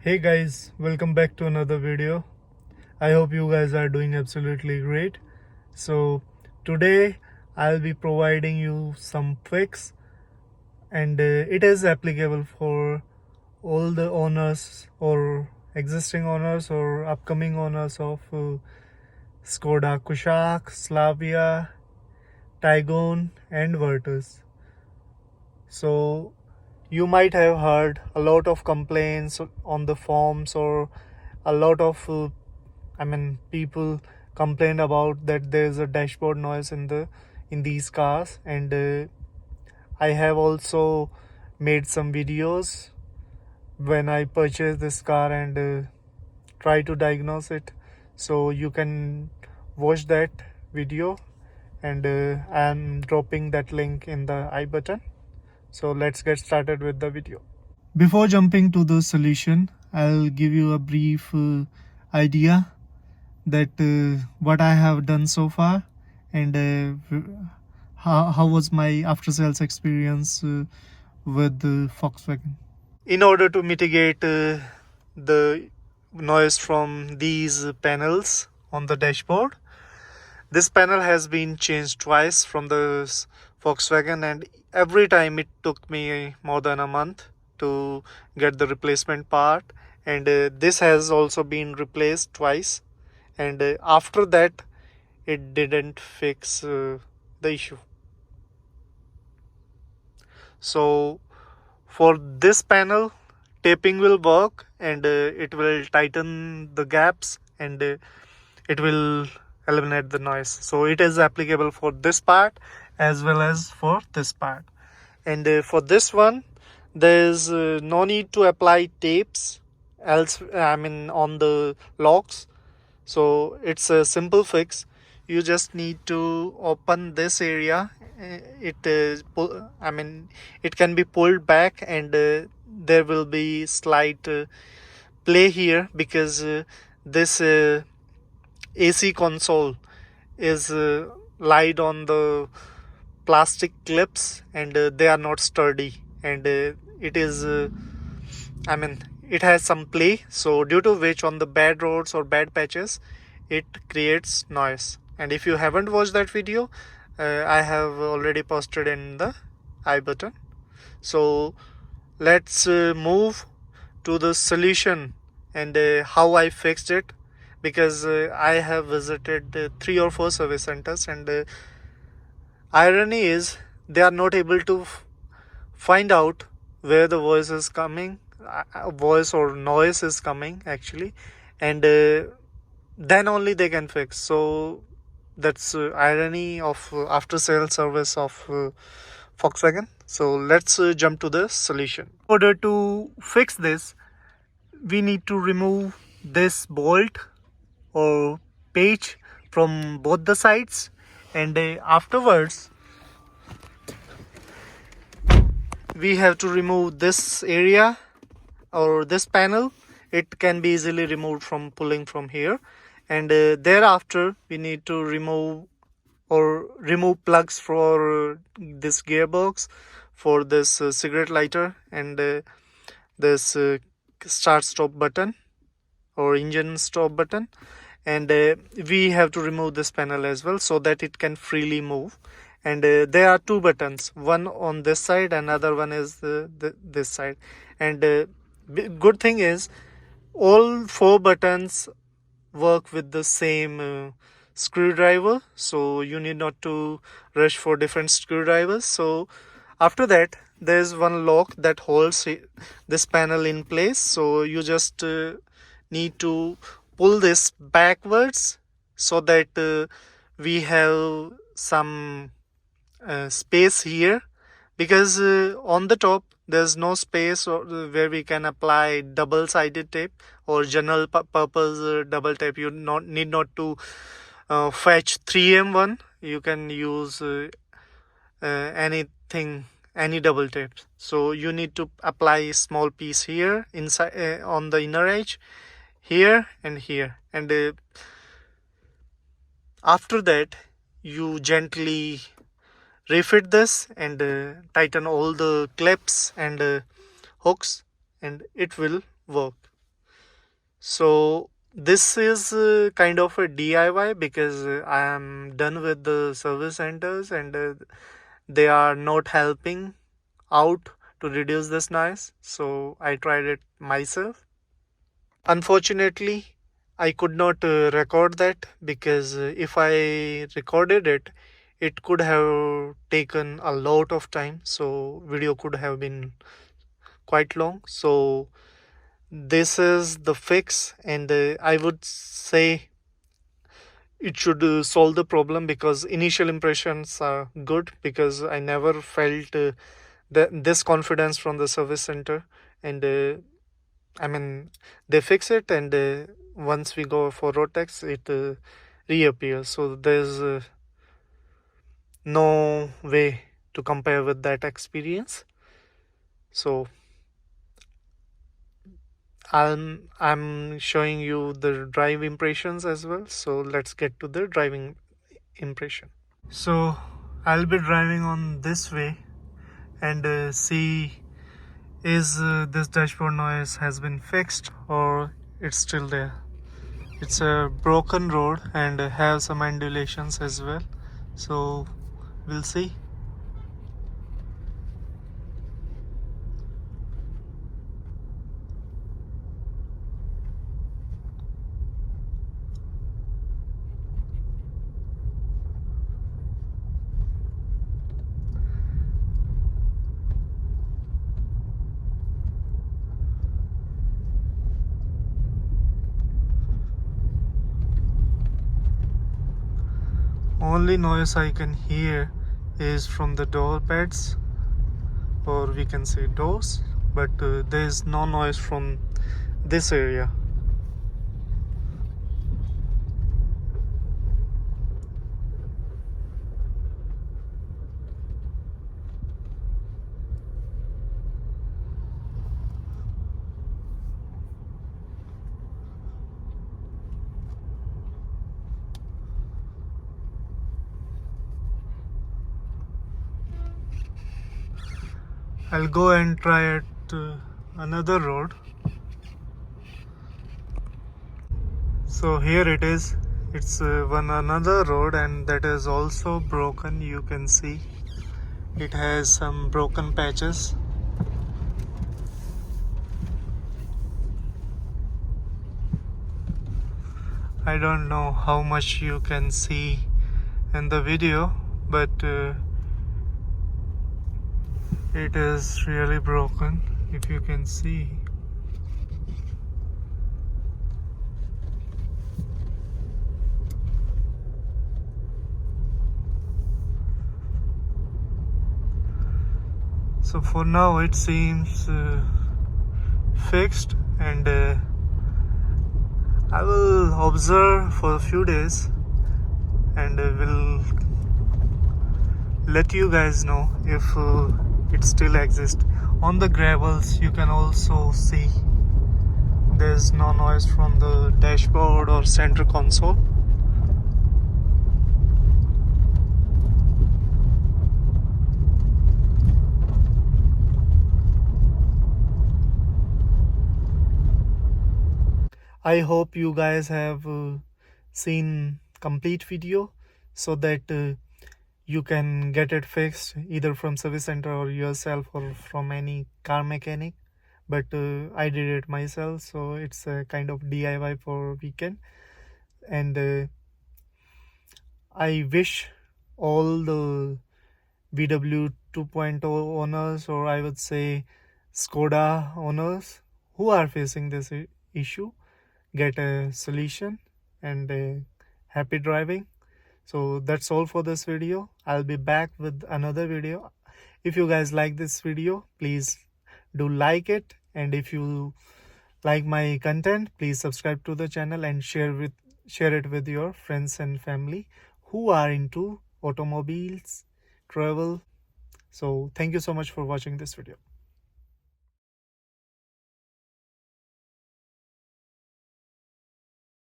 Hey guys, welcome back to another video. I hope you guys are doing absolutely great. So today I'll be providing you some fix, and it is applicable for all the owners or existing owners or upcoming owners of Skoda Kushaq, Slavia, Tiguan and Virtus. So you might have heard a lot of complaints on the forums, or a lot of people complain about that there's a dashboard noise in these cars, and I have also made some videos when I purchased this car and try to diagnose it. So you can watch that video, and I'm dropping that link in the I button. So let's get started with the video. Before jumping to the solution, I'll give you a brief idea that what I have done so far, and how was my after sales experience with Volkswagen. In order to mitigate the noise from these panels on the dashboard, this panel has been changed twice from the Volkswagen, and every time it took me more than a month to get the replacement part, and this has also been replaced twice, and after that it didn't fix the issue. So for this panel, taping will work, and it will tighten the gaps, and it will eliminate the noise. So it is applicable for this part as well as for this part. And for this one, there is no need to apply tapes else on the locks. So it's a simple fix. You just need to open this area. It can be pulled back, and there will be slight play here, because this AC console is laid on the plastic clips, and they are not sturdy, and it is it has some play, so due to which on the bad roads or bad patches it creates noise. And if you haven't watched that video, I have already posted in the I button. So let's move to the solution and how I fixed it, because I have visited 3 or 4 service centers, and irony is they are not able to find out where the voice is coming, voice or noise is coming actually, and then only they can fix. So that's irony of after sales service of Volkswagen. So let's jump to the solution. In order to fix this, we need to remove this bolt or page from both the sides, and afterwards we have to remove this area or this panel. It can be easily removed from pulling from here, and thereafter we need to remove plugs for this gearbox, for this cigarette lighter, and this start stop button or engine stop button, and we have to remove this panel as well so that it can freely move. And there are 2 buttons, one on this side, another one is this side. And good thing is all 4 buttons work with the same screwdriver, so you need not to rush for different screwdrivers. So after that, there's one lock that holds this panel in place, so you just need to pull this backwards so that we have some space here, because on the top there's no space where we can apply double-sided tape or general purpose double tape. You need not to fetch 3M1. You can use anything, any double tape. So you need to apply a small piece here inside on the inner edge, here and here, and after that you gently refit this and tighten all the clips and hooks, and it will work. So this is kind of a DIY because I am done with the service centers, and they are not helping out to reduce this noise. So I tried it myself. Unfortunately, I could not record that because if I recorded it, it could have taken a lot of time. So video could have been quite long. So this is the fix, and I would say it should solve the problem because initial impressions are good because I never felt this confidence from the service center, and I mean they fix it, and once we go for road tax it reappears, so there's no way to compare with that experience. So I'm showing you the drive impressions as well, so let's get to the driving impression. So I'll be driving on this way and see is this dashboard noise has been fixed or it's still there. It's a broken road and have some undulations as well, so we'll see. Only noise I can hear is from the door pads, or we can say doors, but there is no noise from this area. I'll go and try at another road. So here it is. It's one another road, and that is also broken. You can see it has some broken patches. I don't know how much you can see in the video, but it is really broken, if you can see. So for now it seems fixed, and I will observe for a few days and will let you guys know if it still exists. On the gravels you can also see there's no noise from the dashboard or center console. I hope you guys have seen complete video so that you can get it fixed either from service center or yourself or from any car mechanic, but I did it myself, so it's a kind of DIY for weekend. And I wish all the VW 2.0 owners, or I would say Skoda owners who are facing this issue, get a solution and happy driving. So that's all for this video. I'll be back with another video. If you guys like this video, please do like it, and if you like my content, please subscribe to the channel and share it with your friends and family who are into automobiles, travel. So thank you so much for watching this video.